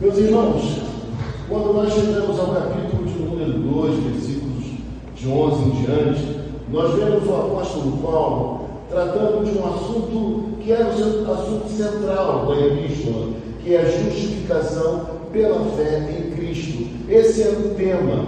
Meus irmãos, quando nós chegamos ao capítulo de número 2, versículos de 11 em diante, nós vemos o apóstolo Paulo tratando de um assunto que era o assunto central da epístola, que é a justificação pela fé em Cristo. Esse era um tema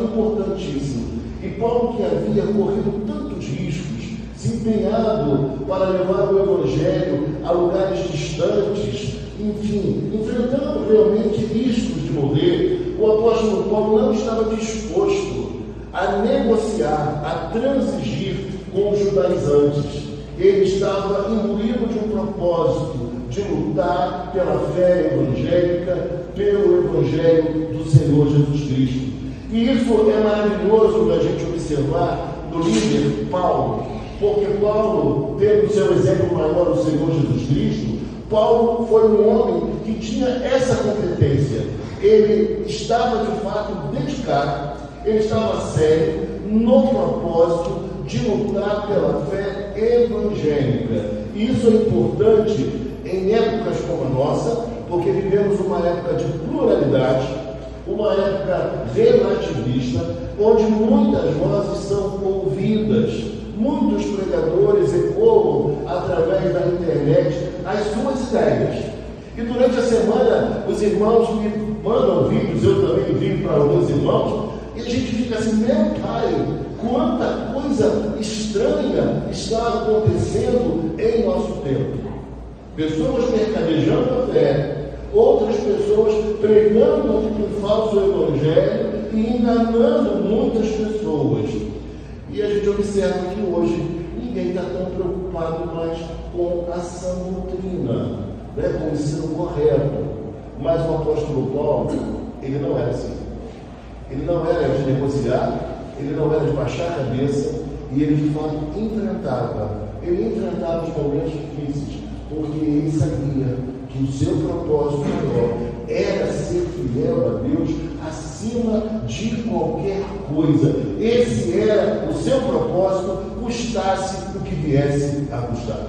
importantíssimo. E Paulo, que havia corrido tantos riscos, se empenhado para levar o Evangelho a lugares distantes, enfim, enfrentando realmente riscos de morrer, o apóstolo Paulo não estava disposto a negociar, a transigir com os judaizantes. Ele estava imbuído de um propósito de lutar pela fé evangélica, pelo Evangelho do Senhor Jesus Cristo. E isso é maravilhoso da gente observar no líder Paulo, porque Paulo, tendo seu exemplo maior o Senhor Jesus Cristo, Paulo foi um homem que tinha essa competência. Ele estava de fato dedicado, ele estava sério no propósito de lutar pela fé evangélica. E isso é importante em épocas como a nossa, porque vivemos uma época de pluralidade, uma época relativista, onde muitas vozes são ouvidas, muitos pregadores ecoam através da internet as suas ideias. E durante a semana os irmãos me mandam vídeos, eu também envio para alguns irmãos, e a gente fica assim, meu pai, quanta coisa estranha está acontecendo em nosso tempo. Pessoas mercadejando a fé, outras pessoas pregando um falso evangelho e enganando muitas pessoas. E a gente observa que hoje ninguém está tão preocupado mais com a sã doutrina, com o ensino correto. Mas o apóstolo Paulo, ele não era assim. Ele não era de negociar, ele não era de baixar a cabeça, e ele de fato enfrentava os momentos difíceis, porque ele sabia que o seu propósito maior era ser fiel a Deus acima de qualquer coisa. Esse era o seu propósito, custasse o que viesse a custar.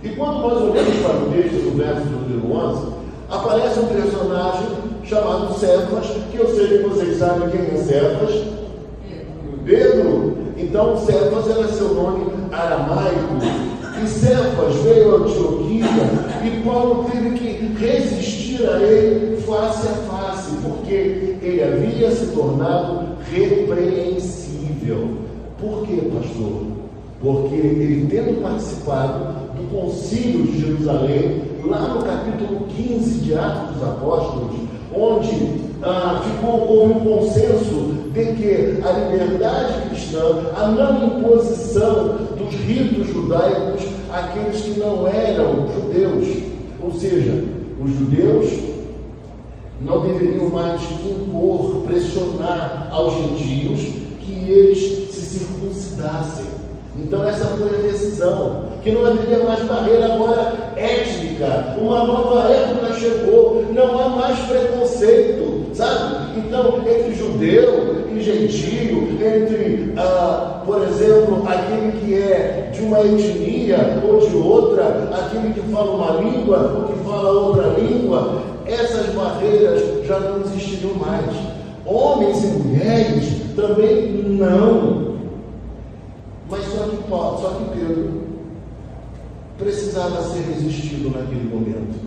E quando nós olhamos para o texto do verso número 11, aparece um personagem chamado Cefas, que eu sei que vocês sabem quem é Cefas. Pedro. Então Cefas era seu nome aramaico. E Cefas veio a Antioquia e Paulo teve que resistir a ele face a face, porque ele havia se tornado repreensível. Por quê, pastor? Porque ele, tendo participado do concílio de Jerusalém, lá no capítulo 15 de Atos dos Apóstolos, onde houve um consenso de que a liberdade cristã, a não imposição dos ritos judaicos àqueles que não eram judeus, ou seja, os judeus não deveriam mais impor, pressionar aos gentios que eles se circuncidassem. Então essa foi a decisão, que não haveria mais barreira agora étnica, uma nova época chegou, não há mais preconceito, sabe? Então, entre judeu e gentio, entre, por exemplo, aquele que é de uma etnia ou de outra, aquele que fala uma língua ou que fala outra língua, essas barreiras já não existiriam mais. Homens e mulheres também não. Mas só que Pedro precisava ser resistido naquele momento.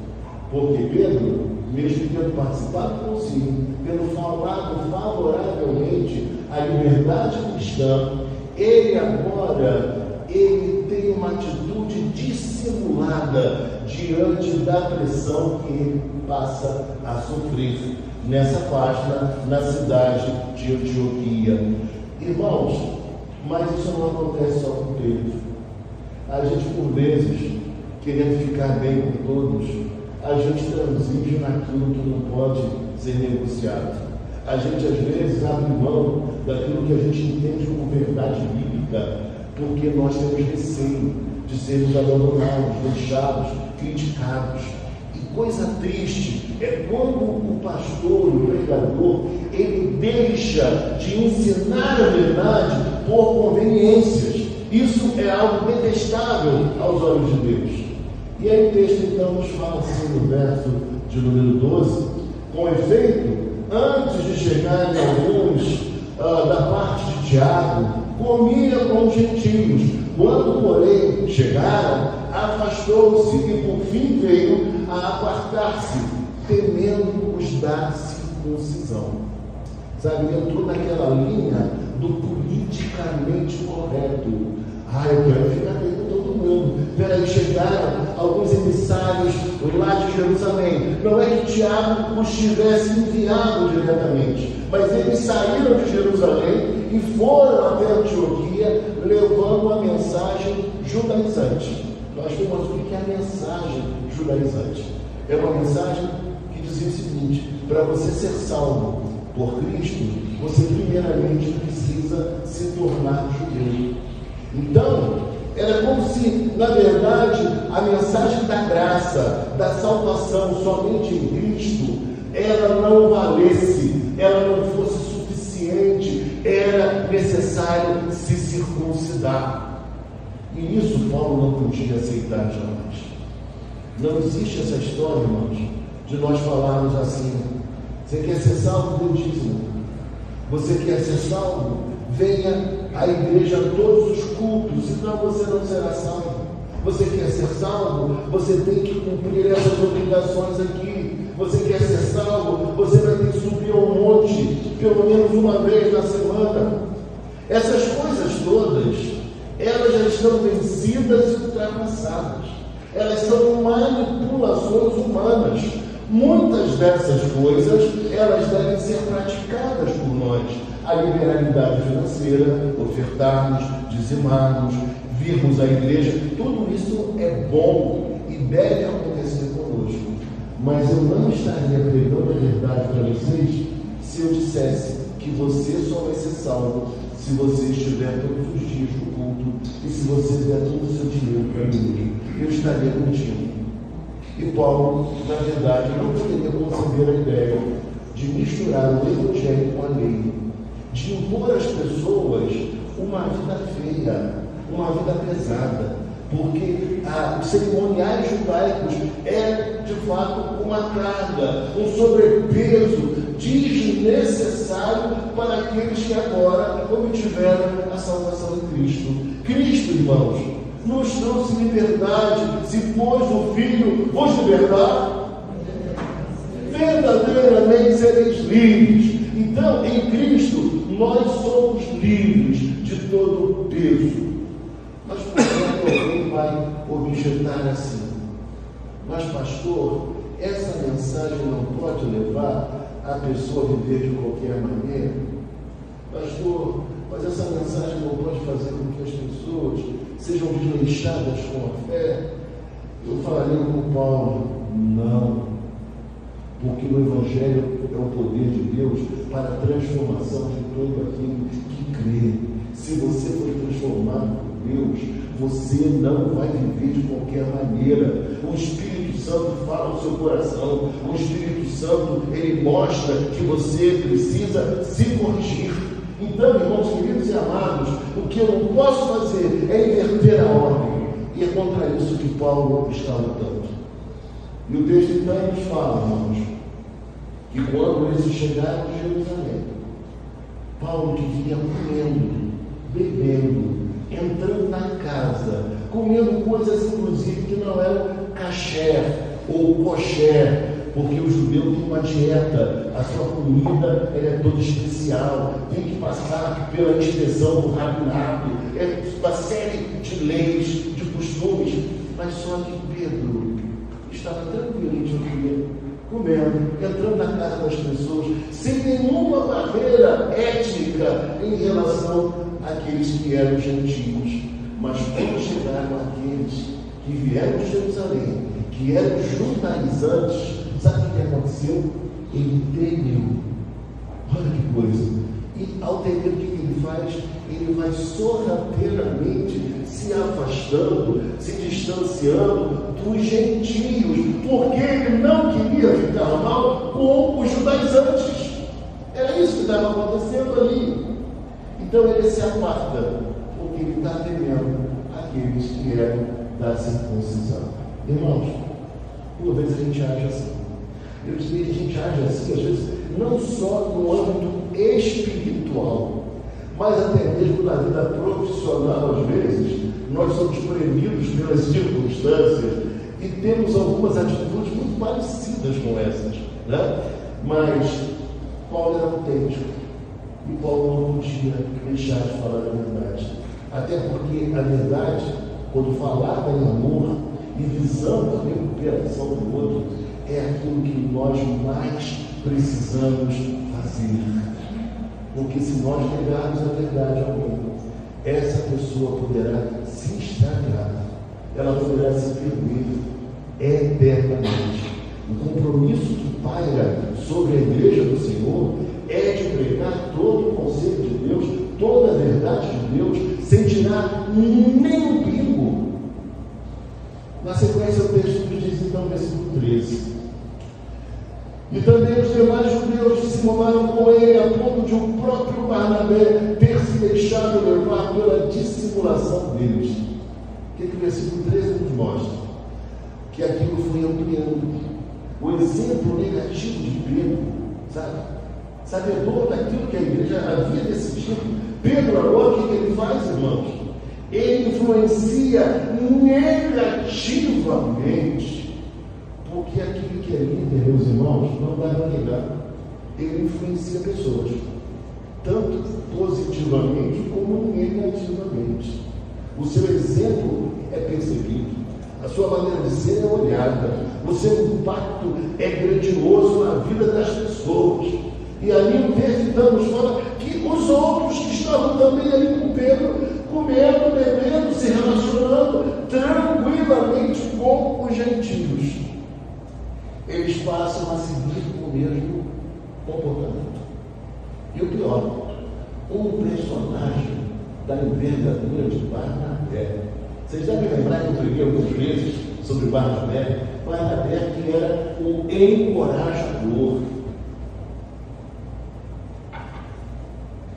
Porque Pedro, mesmo tendo participado do concílio, tendo falado favoravelmente à liberdade cristã, ele tem uma atitude dissimulada diante da pressão que ele passa a sofrer nessa página, na cidade de Antioquia. Irmãos, mas isso não acontece só com Pedro. A gente, por vezes, querendo ficar bem com todos, a gente transige naquilo que não pode ser negociado. A gente, às vezes, abre mão daquilo que a gente entende como verdade bíblica, porque nós temos receio de sermos abandonados, deixados, criticados. E coisa triste é quando o pastor, o pregador, ele deixa de ensinar a verdade por conveniências. Isso é algo detestável aos olhos de Deus. E aí o texto então nos fala assim no verso de número 12, Com efeito, antes de chegarem alguns da parte de Tiago, comia com os gentios. Quando, porém, chegaram, afastou-se e por fim veio a apartar-se, temendo os da circuncisão. Sabe, entrou naquela linha do politicamente correto. Eu quero ficar bem com todo mundo. Peraí, chegaram alguns emissários lá de Jerusalém. Não é que Tiago os tivesse enviado diretamente, mas eles saíram de Jerusalém e foram até Antioquia, levando a mensagem judaizante. Nós temos o que é a mensagem judaizante. É uma mensagem que dizia o seguinte: para você ser salvo por Cristo, você primeiramente precisa se tornar judeu. Então, era como se, na verdade, a mensagem da graça, da salvação somente em Cristo, ela não valesse, ela não fosse suficiente, era necessário se circuncidar. E isso Paulo não podia aceitar jamais. Não existe essa história, irmãos, de nós falarmos assim: você quer ser salvo? Dê dízimo. Você quer ser salvo? Venha à igreja a todos os cultos, senão você não será salvo. Você quer ser salvo? Você tem que cumprir essas obrigações aqui. Você quer ser salvo? Você vai ter que subir ao monte pelo menos uma vez na semana. Essas coisas todas, elas já estão vencidas e ultrapassadas. Elas são manipulações humanas. Muitas dessas coisas, elas devem ser praticadas por nós. A liberalidade financeira, ofertarmos, dizimarmos, virmos à igreja, tudo isso é bom e deve acontecer conosco. Mas eu não estaria pregando a verdade para vocês se eu dissesse que você só vai ser salvo se você estiver todos os dias no culto e se você der todo o seu dinheiro para mim. Eu estaria contigo. E Paulo, na verdade, não poderia conceber a ideia de misturar o evangelho com a lei, de impor às pessoas uma vida feia, uma vida pesada, porque os cerimoniais judaicos é, de fato, uma carga, um sobrepeso desnecessário para aqueles que agora obtiveram a salvação em Cristo. Cristo, irmãos, nos trouxe liberdade. Se pois o Filho vos libertar, verdadeiramente sereis livres. Então, em Cristo, nós somos livres de todo o peso. Mas, por exemplo, alguém vai objetar assim: mas, pastor, essa mensagem não pode levar a pessoa a viver de qualquer maneira? Pastor, mas essa mensagem não pode fazer com que as pessoas sejam desleixadas com a fé? Eu falaria com Paulo: não. Porque o Evangelho é o poder de Deus para a transformação de todo aquele que crê. Se você for transformado por Deus, você não vai viver de qualquer maneira. O Espírito Santo fala no seu coração. O Espírito Santo, ele mostra que você precisa se corrigir. Então, irmãos queridos e amados, o que eu não posso fazer é inverter a ordem. E é contra isso que Paulo está lutando. E o texto então nos fala, irmãos, que quando eles chegaram em Jerusalém, Paulo, que vinha comendo, bebendo, entrando na casa, comendo coisas inclusive que não eram kasher ou kosher, porque o judeu tem uma dieta, a sua comida ela é toda especial, tem que passar pela inspeção do rabinato, é uma série de leis, de costumes. Mas só que Pedro estava tranquilo em Antioquia, comendo, entrando na casa das pessoas, sem nenhuma barreira étnica em relação àqueles que eram gentios. Mas quando chegaram aqueles que vieram de Jerusalém, que eram judaizantes, sabe o que aconteceu? Ele temeu. Olha que coisa. E ao temer, o que ele faz? Ele vai sorrateiramente se afastando, se distanciando dos gentios, porque ele não queria ficar mal com os judaizantes. Era isso que estava acontecendo ali. Então ele se aparta, porque ele está temendo aqueles que eram da circuncisão. Irmãos, por vezes a gente acha assim: Eu disse, a gente age assim, às vezes, não só no âmbito espiritual, mas até mesmo na vida profissional, às vezes, nós somos premidos pelas circunstâncias e temos algumas atitudes muito parecidas com essas, né? Mas Paulo era autêntico e Paulo não podia deixar de falar a verdade, até porque a verdade, quando falada em amor e visando a recuperação do outro, é aquilo que nós mais precisamos fazer. Porque se nós negarmos a verdade a alguém, essa pessoa poderá se estragar, ela poderá se perder eternamente. O compromisso que paira sobre a igreja do Senhor é de pregar todo o conselho de Deus, toda a verdade de Deus, sem tirar nem um pingo. Na sequência, o texto nos diz então, versículo 13: e também os demais judeus que se movaram com ele, a ponto de o próprio Barnabé ter se deixado levar pela dissimulação deles. O que o versículo 13 nos mostra? Que aquilo foi ampliando. O exemplo negativo de Pedro, sabedor daquilo que a igreja havia decidido, Pedro agora, o que ele faz, irmãos? Ele influencia negativamente, porque aquilo que é líder, meus irmãos, não dá para negar. Ele influencia pessoas, tanto positivamente como negativamente. O seu exemplo é percebido, a sua maneira de ser é olhada, o seu impacto é grandioso na vida das pessoas. E ali o texto então nos fala que os outros que estavam também ali com Pedro, comendo, bebendo, se relacionando tranquilamente com os gentios, eles passam a seguir o mesmo comportamento. E o pior, um personagem da envergadura de Barnabé. Vocês devem lembrar que eu preguei algumas vezes sobre Barnabé. Barnabé que era o encorajador.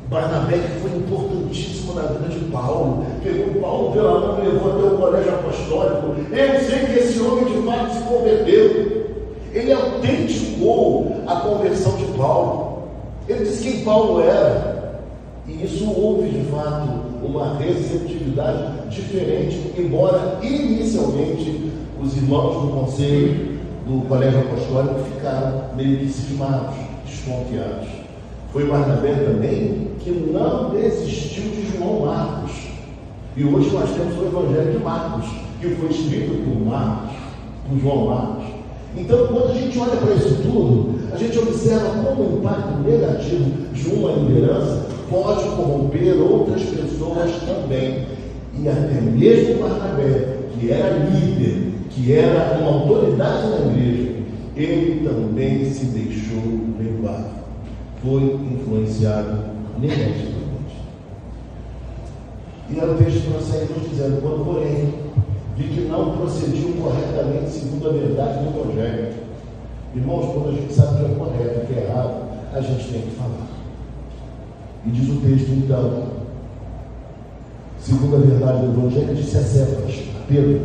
Barnabé que foi importantíssimo na vida de Paulo. Pegou Paulo pela mão e levou até o colégio apostólico. Eu sei que esse homem de fato se converteu. Ele autenticou a conversão de Paulo. Ele disse quem Paulo era. E isso houve de fato uma receptividade diferente, embora inicialmente os irmãos do conselho do colégio apostólico ficaram meio que cismados, desconfiados. Foi Barnabé também que não desistiu de João Marcos. E hoje nós temos o Evangelho de Marcos, que foi escrito por Marcos, por João Marcos. Então, quando a gente olha para isso tudo, a gente observa como o impacto negativo de uma liderança pode corromper outras pessoas também. E até mesmo Barnabé, que era líder, que era uma autoridade na igreja, ele também se deixou levar. Foi influenciado negativamente. E aí o texto prossegue nos dizendo: quando, porém, vi que não procediam corretamente segundo a verdade do Evangelho. Irmãos, quando a gente sabe que é correto e que é errado, a gente tem que falar. E diz o texto então, segundo a verdade do Evangelho, disse a Cefas, a Pedro,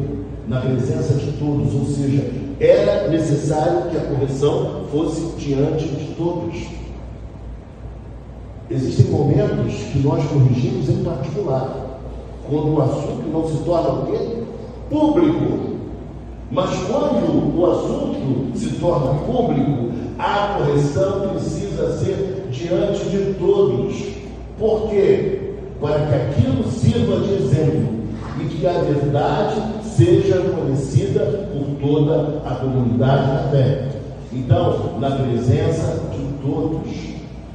na presença de todos, ou seja, era necessário que a correção fosse diante de todos. Existem momentos que nós corrigimos em particular, quando o assunto não se torna o quê? Público. Mas quando o assunto se torna público, a correção precisa ser diante de todos. Por quê? Para que aquilo sirva de exemplo e que a verdade seja conhecida por toda a comunidade da fé. Então, na presença de todos,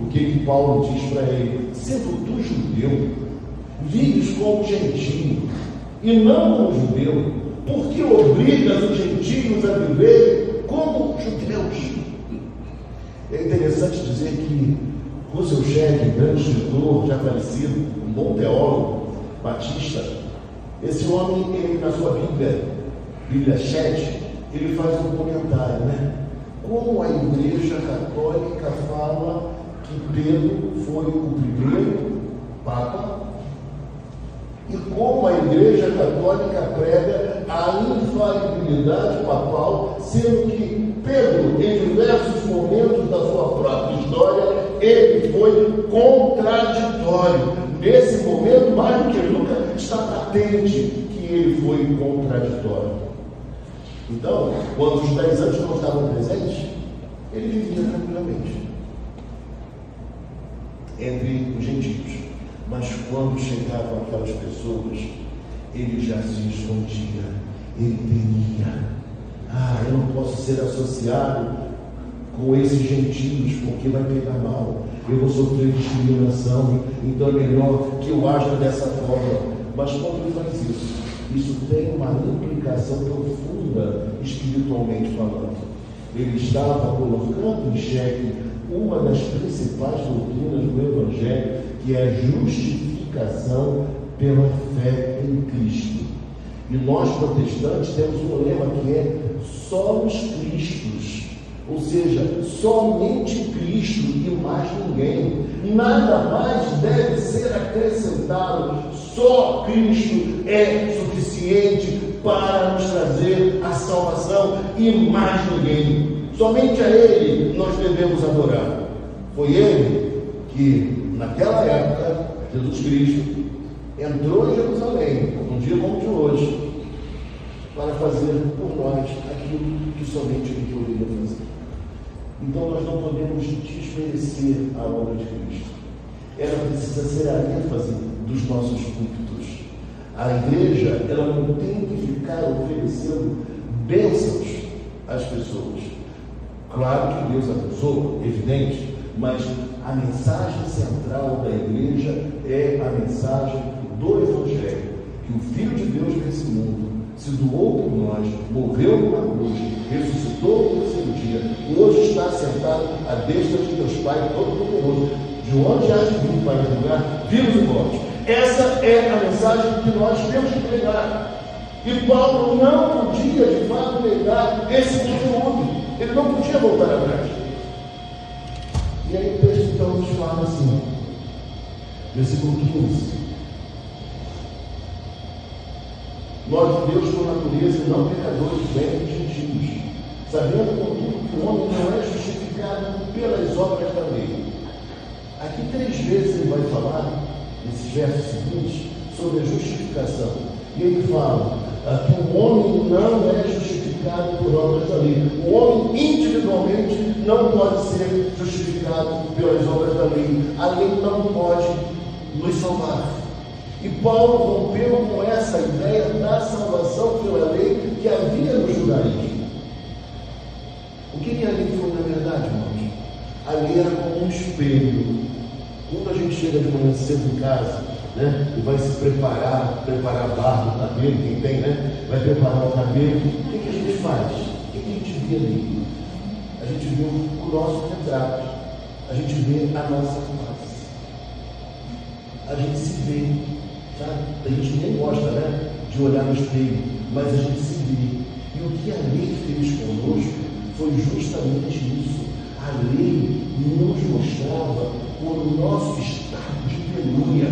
o que Paulo diz para ele? Sendo tu judeu, vives como gentio e não como judeu, porque obrigas os gentios a viver como judeus. É interessante dizer que Russell Shedd, grande escritor, já falecido, um bom teólogo, batista, esse homem, ele, na sua Bíblia Shedd, ele faz um comentário, né? Como a Igreja Católica fala que Pedro foi o primeiro Papa, e como a Igreja Católica prega a infalibilidade papal, sendo que Pedro, em diversos momentos da sua própria história, ele foi contraditório. Nesse momento, mais do que nunca, está patente que ele foi contraditório. Então, quando os 10 anos não estavam presentes, ele vivia tranquilamente entre os gentios. Mas quando chegavam aquelas pessoas, ele já se escondia, ele temia. Eu não posso ser associado com esses gentios, porque vai pegar mal. Eu vou sofrer discriminação, então é melhor que eu haja dessa forma. Mas quando ele faz isso tem uma implicação profunda, espiritualmente falando. Ele estava colocando em xeque uma das principais doutrinas do Evangelho, que é a justificação pela fé em Cristo. E nós, protestantes, temos um lema que é solos Cristos, ou seja, somente Cristo e mais ninguém. Nada mais deve ser acrescentado. Só Cristo é suficiente para nos trazer a salvação e mais ninguém. Somente a Ele nós devemos adorar. Foi Ele que, naquela época, Jesus Cristo entrou em Jerusalém, um dia como o de hoje, para fazer por nós aquilo que somente Ele poderia fazer. Então nós não podemos desmerecer a obra de Cristo. Ela precisa ser a ênfase dos nossos púlpitos. A igreja, ela não tem que ficar oferecendo bênçãos às pessoas. Claro que Deus abençoa, evidente, mas a mensagem central da igreja é a mensagem do Evangelho, que o Filho de Deus nesse mundo se doou por nós, morreu numa cruz, ressuscitou no terceiro dia, hoje está sentado à destra de Deus Pai Todo-Poderoso, de onde há de vir para julgar vivos e mortos. Essa é a mensagem que nós temos que pregar. E Paulo não podia, de fato, negar esse conteúdo. Ele não podia voltar atrás. E aí o texto então nos fala assim, versículo 15. Nós, Deus, por natureza, e não pecadores, bem gentios, sabendo, contudo, que o homem não é justificado pelas obras da lei. Aqui 3 vezes ele vai falar, nesses versos seguintes, sobre a justificação. E ele fala que o homem não é justificado por obras da lei. O homem individualmente não pode ser justificado pelas obras da lei. A lei não pode nos salvar. E Paulo rompeu com essa ideia da salvação pela lei que havia no judaísmo. O que a lei foi, na verdade, irmãos? A lei era como um espelho. Quando a gente chega de manhã cedo em casa, né, e vai se preparar a barba, o cabelo, quem tem, né? Vai preparar o cabelo. O que a gente faz? O que a gente vê ali? A gente vê o nosso retrato. A gente vê a nossa face. A gente se vê. Sabe? A gente nem gosta, né, de olhar no espelho, mas a gente se vê. E o que a lei fez conosco foi justamente isso. A lei nos mostrava o nosso estado de penúria,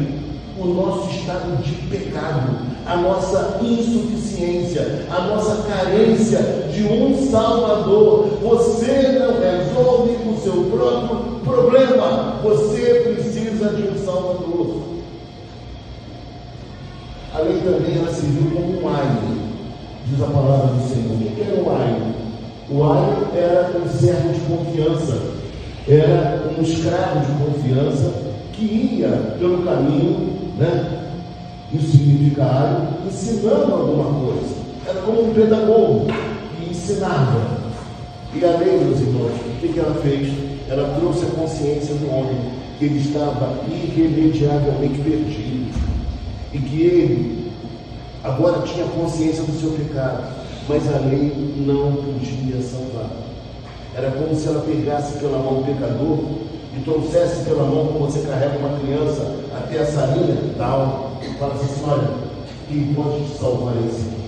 o nosso estado de pecado, a nossa insuficiência, a nossa carência de um Salvador. Você não resolve o seu próprio problema, você precisa de um Salvador. A lei também ela serviu como um aio, diz a palavra do Senhor. O que era o aio? O aio era um servo de confiança, era um escravo de confiança que ia pelo caminho, né? Isso significa aio, ensinando alguma coisa. Era como um pedagogo que ensinava. E a lei, meus irmãos, o que ela fez? Ela trouxe a consciência do homem que ele estava irremediavelmente perdido. E que ele agora tinha consciência do seu pecado, mas a lei não podia salvar. Era como se ela pegasse pela mão do pecador e trouxesse pela mão, como você carrega uma criança até a salinha da alma, e fala assim: olha, quem pode te salvar é esse aqui.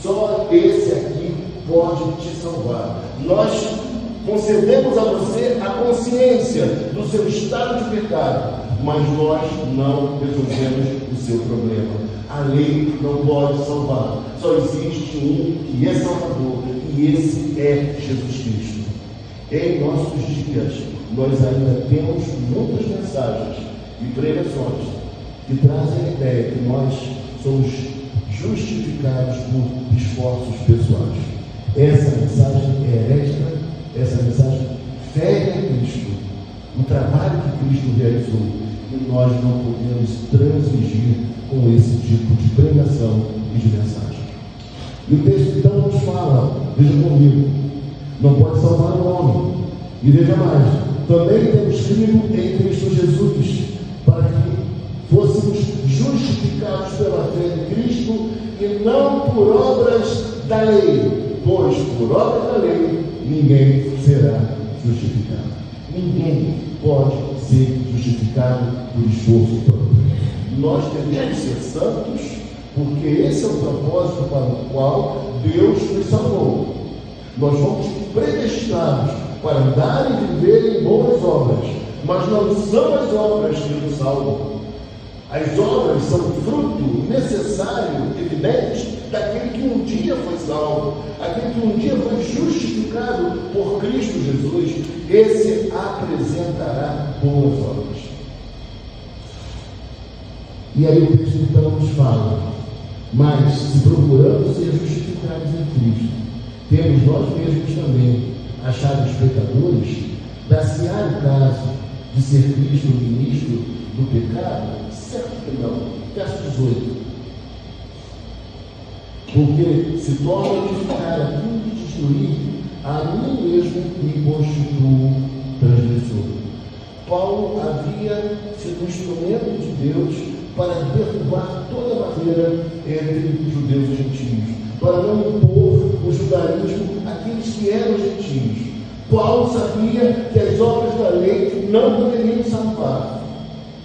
Só esse aqui pode te salvar. Nós concedemos a você a consciência do seu estado de pecado, mas nós não resolvemos o seu problema. A lei não pode salvar. Só existe um que é Salvador, e esse é Jesus Cristo. Em nossos dias, nós ainda temos muitas mensagens e pregações que trazem a ideia que nós somos justificados por esforços pessoais. Essa mensagem é herética, essa mensagem fere a Cristo, o trabalho que Cristo realizou, e nós não podemos transigir com esse tipo de pregação e de mensagem. E o texto então nos fala, veja comigo, não pode salvar o homem. E veja mais, também temos crido em Cristo Jesus, para que fôssemos justificados pela fé em Cristo e não por obras da lei, pois por obras da lei ninguém será justificado. Ninguém pode ser justificado por esforço próprio. Nós devemos ser santos, porque esse é o propósito para o qual Deus nos salvou. Nós fomos predestinados para andar e viver em boas obras, mas não são as obras que nos salvam. As obras são fruto necessário, evidente, daquele que um dia foi salvo, aquele que um dia foi justificado por Cristo Jesus. Esse apresentará boas obras. E aí o texto então nos fala: mas se procuramos ser justificados em Cristo, temos nós mesmos também achados pecadores, dar-se-á o caso de ser Cristo ministro do pecado? Certo que não. Verso 18. Porque se torna a ficar a fim de destruir, a mim mesmo me constituo transgressor. Paulo havia sido um instrumento de Deus para derrubar toda a barreira entre judeus e gentios, para não impor o judaísmo àqueles que eram gentios. Paulo sabia que as obras da lei não poderiam salvar.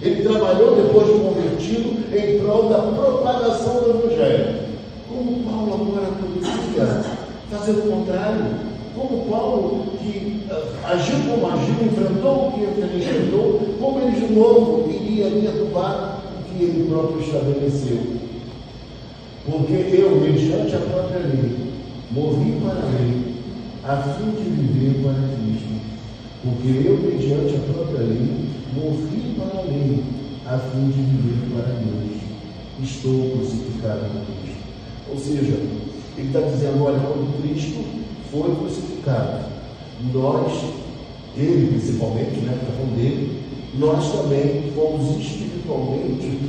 Ele trabalhou depois de convertido em prol da propagação do Evangelho. Como Paulo agora poderia fazer o contrário? Como Paulo, que agiu como agiu, enfrentou o que ele enfrentou, como ele de novo iria derrubar o que ele próprio estabeleceu? Porque eu, mediante a própria lei, morri para a lei, a fim de viver para Cristo. Porque eu, mediante a própria lei, morri para a lei, a fim de viver para Deus. Estou crucificado com Cristo. Ou seja, ele está dizendo: olha, quando Cristo foi crucificado, nós, ele principalmente, né, está falando dele, nós também fomos espiritualmente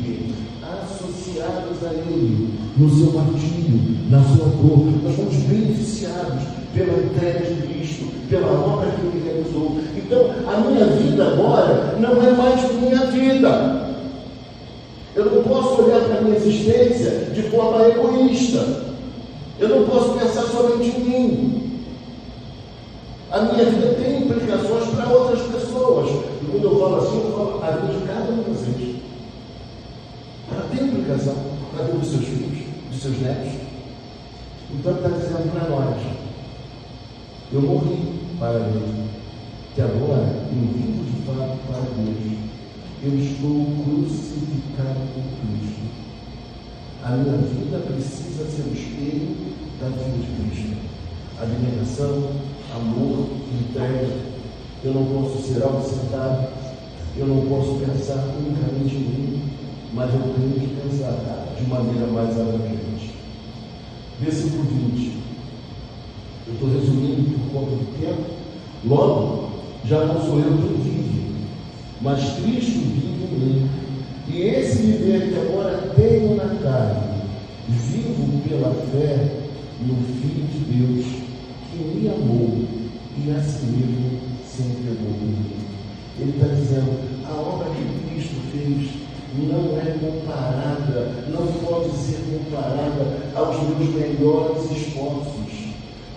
associados a ele, no seu martírio, na sua dor. Nós fomos beneficiados pela entrega de Cristo, pela obra que ele realizou. Então, a minha vida agora não é mais minha vida. Eu não posso olhar para a minha existência de forma egoísta. Eu não posso pensar somente em mim. A minha vida tem implicações para outras pessoas. E quando eu falo assim, eu falo a vida de cada um de vocês. Ela tem implicação para a vida dos seus filhos, dos seus netos. Então ele está dizendo para nós: eu morri para Deus, que agora eu vivo de fato para Deus. Eu estou crucificado com Cristo. A minha vida precisa ser o espelho da vida de Cristo. Abnegação, amor, entrega. Eu não posso ser autocentrado, eu não posso pensar unicamente em mim, mas eu tenho que pensar de maneira mais abrangente. Versículo 20. Eu estou resumindo por conta do tempo. Logo, já não sou eu quem vive, mas Cristo vive em mim. E esse viver que agora tenho na carne, vivo pela fé no Filho de Deus, que me amou e a si mesmo se entregou por mim. Ele está dizendo: a obra que Cristo fez não é comparada, não pode ser comparada aos meus melhores esforços.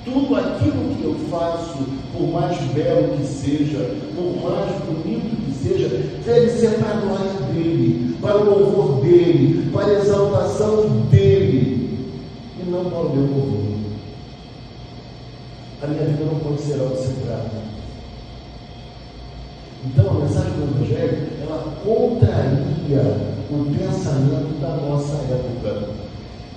Tudo aquilo que eu faço, por mais belo que seja, por mais bonito que seja, deve ser para a glória dele, para o louvor dele, para a exaltação dele, e não para o meu louvor. A minha vida não pode ser autocentrada. Então a mensagem do Evangelho, ela contraria o pensamento da nossa época.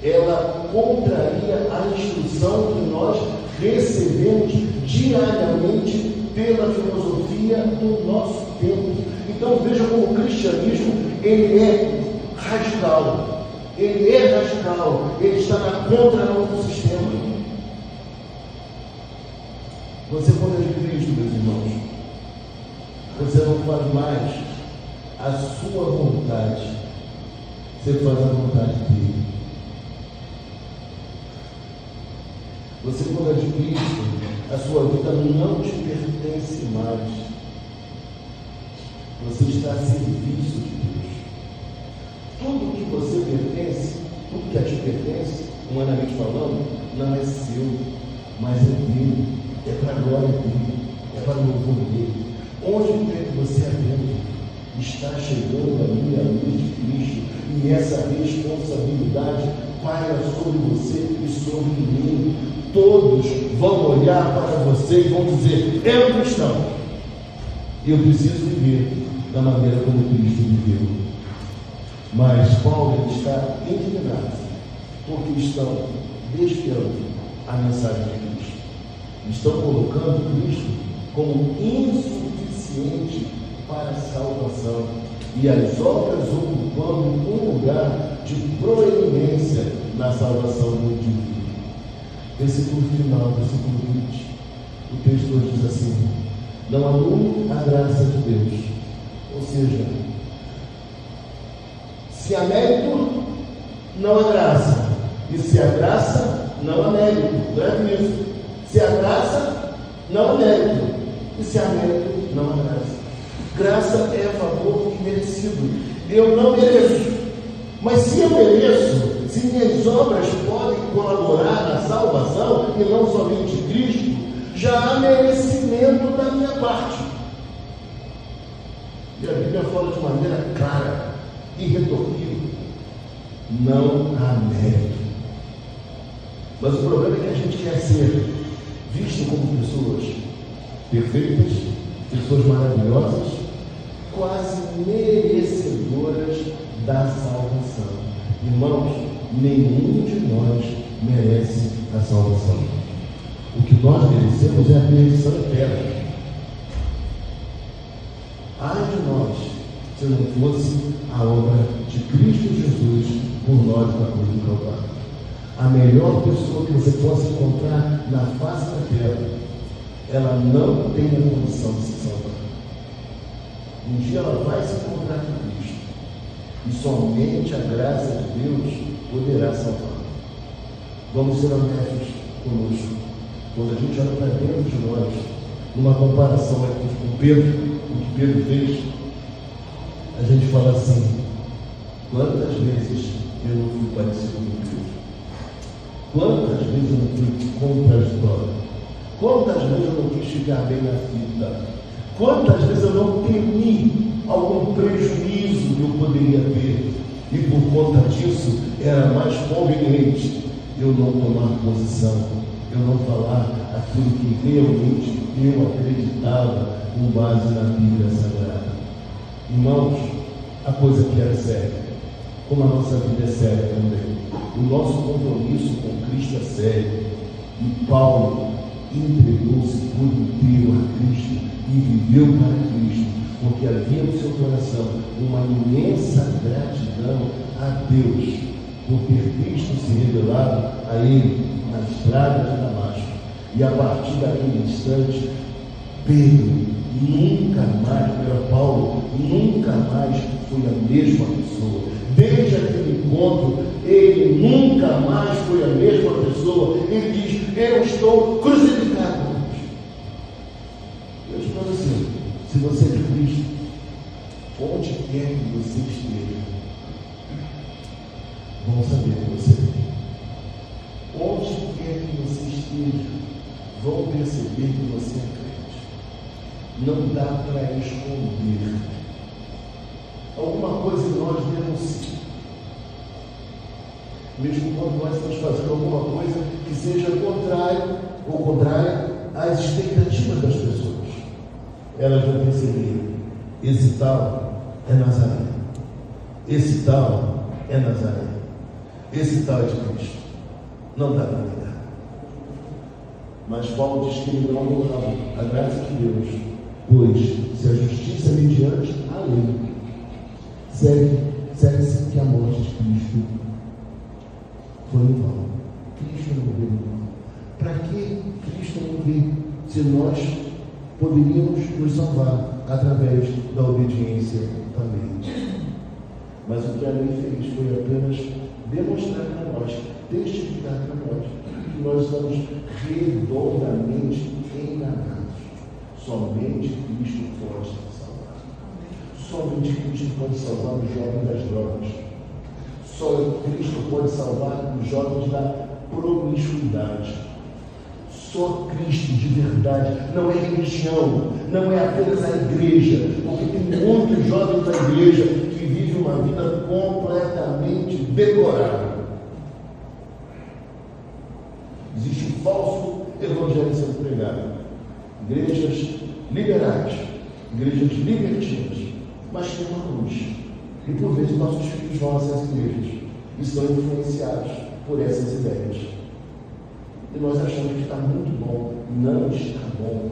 Ela contraria a instrução que nós recebemos diariamente pela filosofia do nosso tempo. Então veja como o cristianismo ele é radical. Ele é radical. Ele está na contramão do sistema. Você, quando é de Cristo, meus irmãos, você não faz mais a sua vontade, você faz a vontade dele. Você, quando é de Cristo, a sua vida não te pertence mais. Você está a serviço de Deus. Tudo que você pertence, tudo que a ti pertence, humanamente falando, não é seu, mas é dele. É para a glória dele, é para o louvor dele. Onde quer que você habita, está chegando ali a luz de Cristo, e essa responsabilidade paira sobre você e sobre mim. Todos vão olhar para você e vão dizer: é um cristão. Eu preciso viver da maneira como Cristo viveu. Mas Paulo está indignado porque estão desviando a mensagem de Cristo. Estão colocando Cristo como insuficiente para a salvação e as obras ocupando um lugar de proeminência na salvação do indivíduo. Versículo final, versículo 20, o texto diz assim: não anule a graça de Deus. Ou seja, se há mérito, não há graça. E se há graça, não há mérito. Grave nisso. Se há graça, não há mérito. E se há mérito, não há graça. Graça é favor imerecido. Eu não mereço. Mas se eu mereço, se minhas obras podem colaborar na salvação, e não somente Cristo, já há merecimento da minha parte. E a Bíblia fala de maneira clara, irretorquível: não há mérito. Mas o problema é que a gente quer ser visto como pessoas perfeitas, pessoas maravilhosas, quase merecedoras da salvação. Irmãos, nenhum de nós merece a salvação. O que nós merecemos é a perdição eterna. Ai de nós, se não fosse a obra de Cristo Jesus por nós na cruz do Calvário. A melhor pessoa que você possa encontrar na face da terra, ela não tem a condição de se salvar. Um dia ela vai se encontrar com Cristo, e somente a graça de Deus poderá salvar. Vamos ser honestos conosco. Quando a gente olha para dentro de nós, numa comparação com Pedro, o que Pedro fez, a gente fala assim: quantas vezes eu não fui parecido com Pedro? Quantas vezes eu não fui contraditório? Quantas vezes eu não quis ficar bem na fita? Quantas vezes eu não temi algum prejuízo que eu poderia ter? E por conta disso, era mais conveniente eu não tomar posição, eu não falar aquilo que realmente eu acreditava com base na Bíblia Sagrada. Irmãos, a coisa aqui é séria, como a nossa vida é séria também. O nosso compromisso com Cristo é sério. E Paulo entregou-se por inteiro a Cristo e viveu para Cristo, porque havia no seu coração uma imensa gratidão a Deus por ter Cristo se revelado a ele na estrada de Damasco. E a partir daquele instante, Pedro nunca mais, Paulo nunca mais foi a mesma pessoa. Desde aquele encontro, ele nunca mais foi a mesma pessoa. Ele diz: eu estou crucificado. Eu estou assim: se você é de Cristo, onde quer que você esteja, vão saber que você é. Onde quer que você esteja, vão perceber que você é crente. Não dá para esconder. Alguma coisa em nós denuncia. Mesmo quando nós estamos fazendo alguma coisa que seja contrária às expectativas das pessoas, elas vão perceber: esse tal é Nazaré, esse tal é Nazaré, esse tal é de Cristo. Não dá para negar. Mas Paulo diz que ele não anulava a graça de Deus, pois se a justiça mediante a lei segue-se que a morte de Cristo foi em vão. Cristo não veio em vão. Para que Cristo não veio se nós poderíamos nos salvar através da obediência à lei? Mas o que a lei fez foi apenas demonstrar para nós, testificar para nós, que nós estamos redondamente enganados. Somente Cristo pode salvar. Somente Cristo pode salvar os jovens das drogas. Só Cristo pode salvar os jovens da promiscuidade. Só Cristo de verdade. Não é religião, não é apenas a igreja, porque tem muitos jovens da igreja que vivem uma vida completamente deplorável. Existe um falso evangelho sendo pregado. Igrejas liberais, igrejas libertinas, mas tem uma luz. E por vezes nossos filhos vão a essas igrejas e são influenciados por essas ideias. E nós achamos que está muito bom. Não está bom.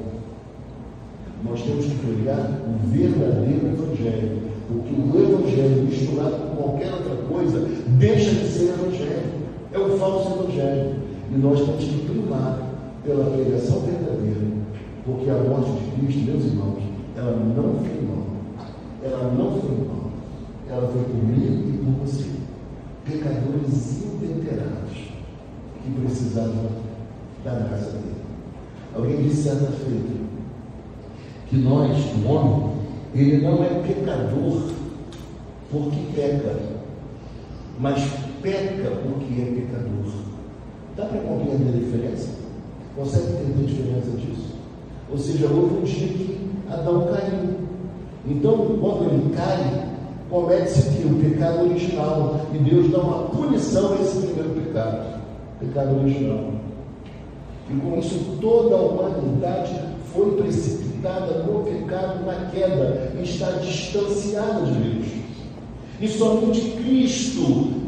Nós temos que pregar o verdadeiro evangelho, porque o evangelho misturado com qualquer outra coisa deixa de ser evangelho. É o falso evangelho. E nós temos que primar pela pregação verdadeira, porque a morte de Cristo, meus irmãos, ela não foi em vão. Ela não foi em vão. Ela foi por mim e por você. Pecadores inveterados que precisavam da graça dele. Alguém disse certa feita que nós, o homem, ele não é pecador porque peca, mas peca porque é pecador. Dá para compreender a diferença? Consegue entender a diferença disso? Ou seja, houve um dia que Adão caiu. Então, quando ele cai, comete-se o pecado original. E Deus dá uma punição a esse primeiro pecado. Pecado original. E com isso toda a humanidade foi precipitada no pecado, na queda, e está distanciada de Deus. E somente Cristo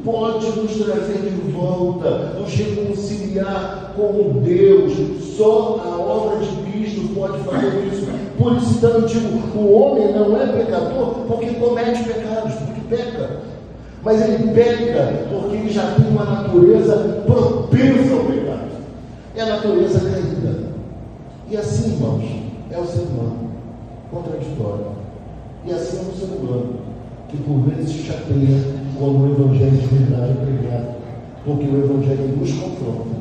pode nos trazer de volta, nos reconciliar com Deus. Só a obra de Cristo pode fazer isso. Por isso, então, eu digo, o homem não é pecador porque comete pecados, porque peca. Mas ele peca porque ele já tem uma natureza propensa ao pecado. É a natureza caída. E assim, irmãos, é o ser humano, contraditório. E assim é o ser humano, que por vezes chateia quando o evangelho de verdade é pregado, porque o evangelho nos confronta.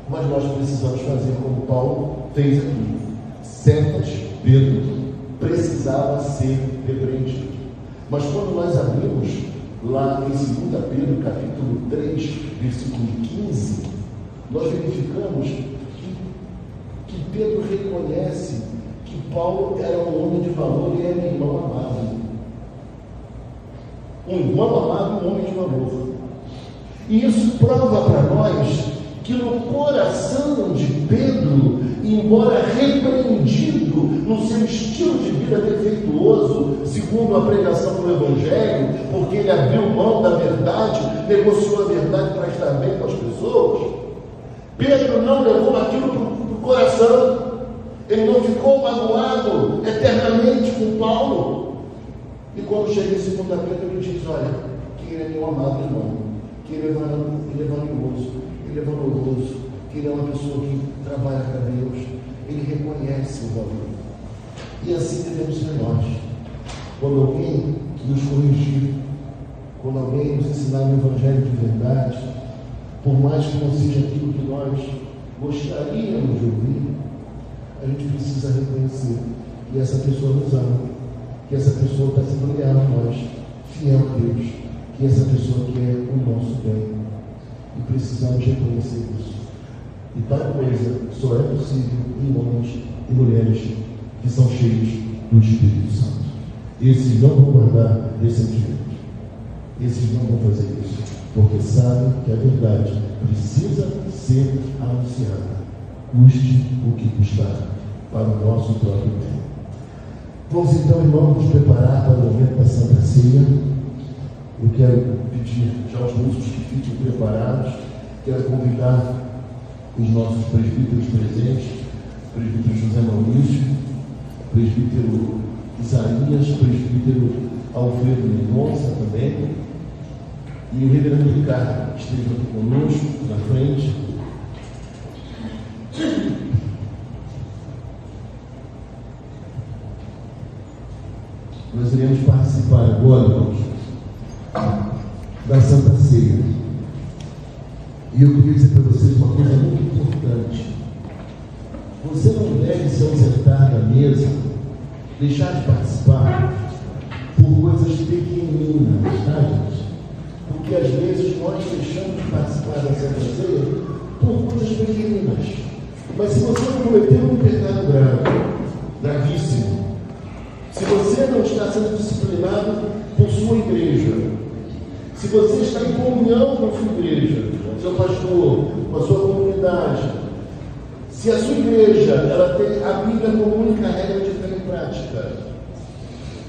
Mas nós precisamos fazer como Paulo fez aqui. Cenas, Pedro precisava ser repreendido. Mas quando nós abrimos lá em 2 Pedro, capítulo 3, versículo 15, nós verificamos que Pedro reconhece que Paulo era um homem de valor e era um irmão amado. Um irmão amado e um homem de valor. E isso prova para nós que no coração de Pedro, embora repreendido no seu estilo de vida defeituoso, segundo a pregação do Evangelho, porque ele abriu mão da verdade, negociou a verdade para estar bem com as pessoas, Pedro não levou aquilo para o coração. Ele não ficou magoado eternamente com Paulo. E quando chega em 2 Pedro, ele diz: olha, que ele é meu amado irmão, que ele é valioso, ele é valoroso, que ele é uma pessoa que trabalha para Deus. Ele reconhece o valor. E assim devemos ser nós. Quando alguém nos corrigir, quando alguém nos ensinar o Evangelho de verdade, por mais que não seja aquilo que nós gostaríamos de ouvir, a gente precisa reconhecer que essa pessoa nos ama, que essa pessoa está sendo leal a nós, fiel a Deus, que essa pessoa quer o nosso bem. E precisamos reconhecer isso. E tal coisa só é possível em homens e mulheres que são cheios do Espírito Santo. Esses não vão guardar ressentimento. Esses não vão fazer isso, porque sabem que a verdade precisa ser anunciada, custe o que custar, para o nosso próprio bem. Vamos então, irmãos, nos preparar para o momento da Santa Ceia. Eu quero pedir já aos músicos que fiquem preparados. Quero convidar os nossos presbíteros presentes, presbítero José Maurício, presbítero Isaías, presbítero Alfredo Mendonça também, e o reverendo Ricardo, que esteve aqui conosco, na frente. Nós iremos participar agora, irmãos, da Santa Ceia. E eu queria dizer para vocês uma coisa muito importante. Você não deve se ausentar da mesa, deixar de participar por coisas pequeninas, tá, gente? Porque às vezes nós deixamos de participar da Santa Ceia por coisas pequeninas. Mas se você cometeu um pecado grave, gravíssimo, se você não está sendo disciplinado por sua igreja, se você está em comunhão com a sua igreja, com o seu pastor, com a sua comunidade, se a sua igreja ela tem a Bíblia como única regra de fé e prática,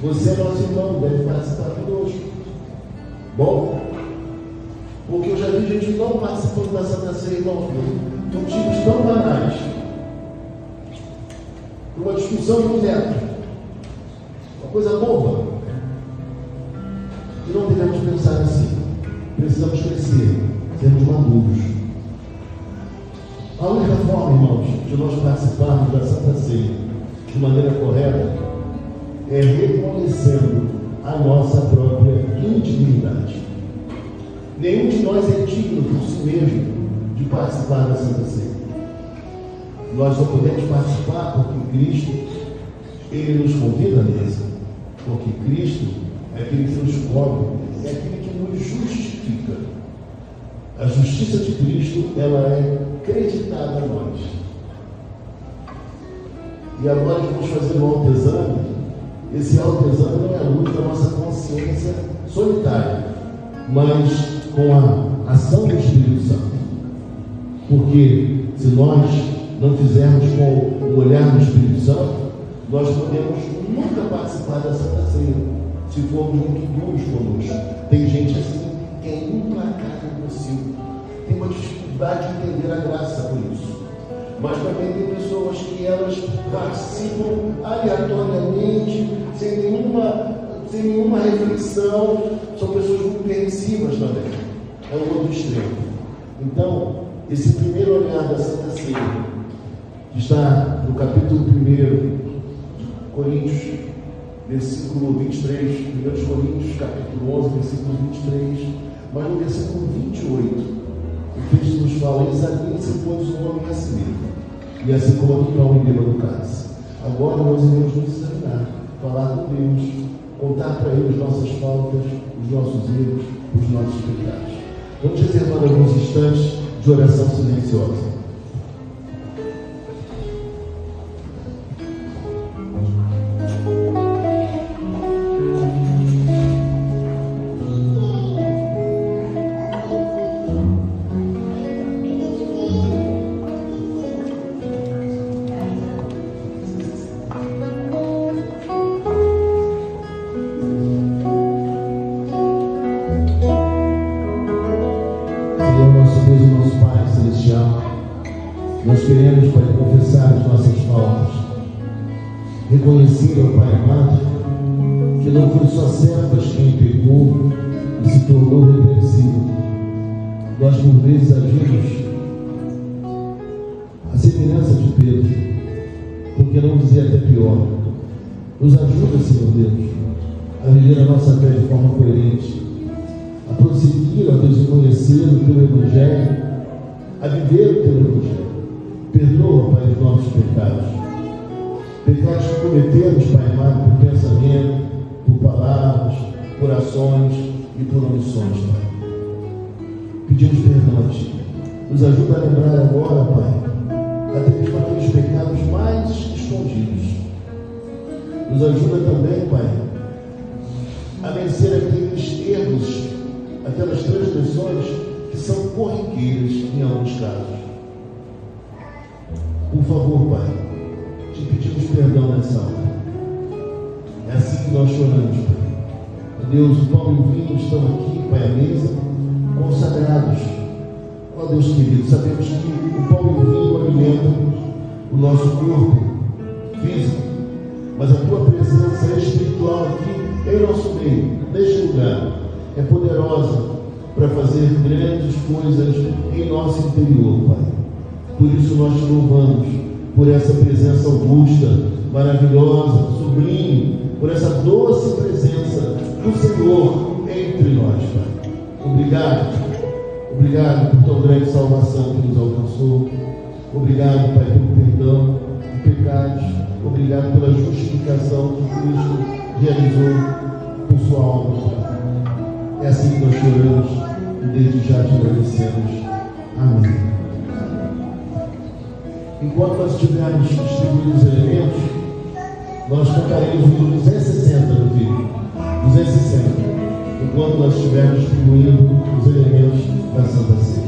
você, nosso irmão, deve participar conosco. Bom? Porque eu já vi gente não participando da Santa Ceia, irmãos, por motivos tão banais. Uma discussão do neto. Uma coisa boba. E não devemos pensar assim. Precisamos crescer, sermos maduros. A única forma, irmãos, de nós participarmos da Santa Ceia de maneira correta é reconhecendo a nossa própria indignidade. Nenhum de nós é digno por si mesmo de participar da Santa Ceia. Nós só podemos participar porque Cristo, Ele nos convida à mesa. Porque Cristo é aquele que nos cobre, é aquele que nos justifica. A justiça de Cristo, ela é creditada a nós. E agora que vamos fazer um autoexame, esse autoexame não é a luz da nossa consciência solitária, mas com a ação do Espírito Santo. Porque se nós não fizermos com o olhar do Espírito Santo, nós podemos nunca participar da Santa Ceia, se formos muito duros conosco. Tem gente assim que é implacável consigo, tem uma dificuldade de entender a graça por isso. Mas também tem pessoas que elas participam aleatoriamente, sem nenhuma reflexão. São pessoas muito permissivas também. É o outro extremo. Então, esse primeiro olhar da Santa Ceia, que está no capítulo 1 de Coríntios, versículo 23, 1 Coríntios, capítulo 11, versículo 23, mas no versículo 28, o texto nos fala: examine-se, pois, o homem a si mesmo, e assim coloque o pão em beba do cálice. Agora nós iremos nos examinar, falar com Deus, contar para Ele as nossas faltas, os nossos erros, os nossos pecados. Vamos reservar alguns instantes de oração silenciosa. Nós queremos, Pai, confessar as nossas faltas, reconhecer, ó Pai amado, que não foi só Cefas quem pecou e se tornou repreensível. Nós, por vezes, agimos a semelhança de Pedro, porque não dizer até pior. Nos ajuda, Senhor Deus, a viver a nossa fé de forma coerente, a prosseguir, ó Deus, e conhecer o Teu Evangelho, a viver o Teu Evangelho. Perdoa, Pai, os nossos pecados. Pecados que cometemos, Pai amado, por pensamento, por palavras, por ações e por omissões, Pai. Pedimos perdão a Ti. Nos ajuda a lembrar agora, Pai, até mesmo aqueles pecados mais escondidos. Nos ajuda também, Pai, a vencer aqueles erros, aquelas transgressões que são corriqueiras em alguns casos. Por favor, Pai, te pedimos perdão nessa hora. É assim que nós choramos, Pai. Deus, o pão e o vinho estão aqui, Pai, à mesa, consagrados Ó Deus querido, sabemos que o pão e o vinho alimentam o nosso corpo físico, mas a tua presença espiritual aqui em nosso meio, neste lugar, é poderosa para fazer grandes coisas em nosso interior, Pai. Por isso nós te louvamos por essa presença augusta, maravilhosa, sublime, por essa doce presença do Senhor entre nós, Pai. Obrigado. Obrigado por tua grande salvação que nos alcançou. Obrigado, Pai, pelo perdão de pecados. Obrigado pela justificação que Cristo realizou por sua obra, Pai. É assim que nós choramos e desde já te agradecemos. Amém. Enquanto nós estivermos distribuindo os elementos, nós cantaremos o número 260 no vídeo. 260. Enquanto nós estivermos distribuindo os elementos da Santa Ceia.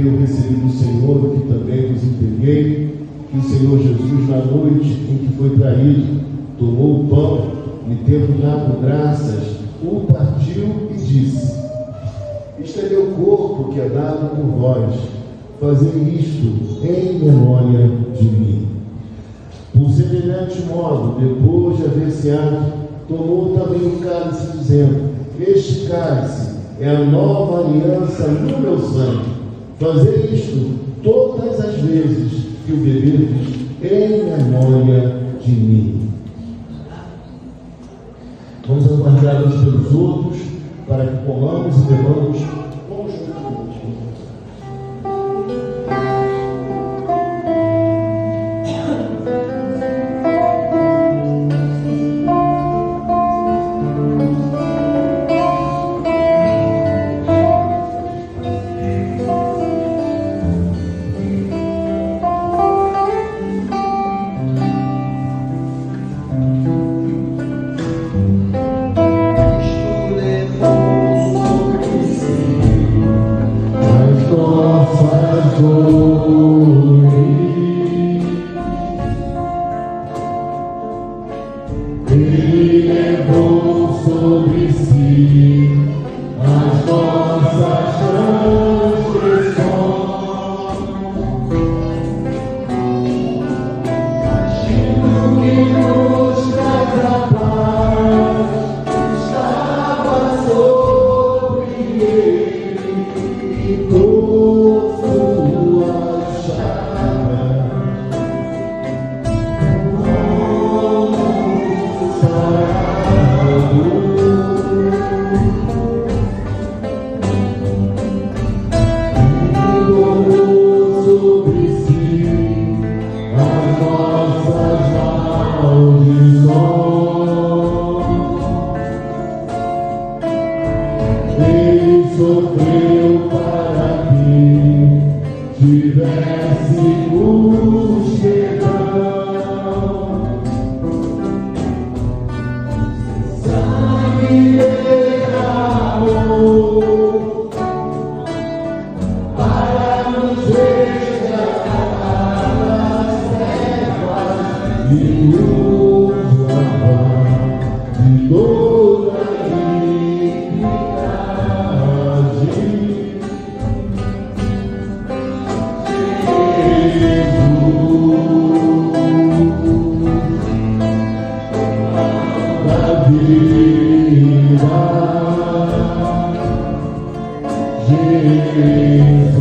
eu recebi do Senhor, o que também vos entreguei, que o Senhor Jesus, na noite em que foi traído, tomou o pão e, tendo dado graças, o partiu e disse: isto é meu corpo que é dado por vós, fazei isto em memória de mim. Por semelhante modo, depois de haver ceado, tomou também o cálice, dizendo: este cálice é a nova aliança no meu sangue. Fazei isto todas as vezes que o beberdes em memória de mim. Vamos aguardar uns pelos outros para que comamos e bebamos conjuntamente. Ele levou sobre si as nossas transgressões, castigo que nos traz a paz estava sobre ele, e por sua chaga sofreu para que tivéssemos perdão. Sangue derramou para nos resgatar das trevas e nos lavar de toda vida, Jesus.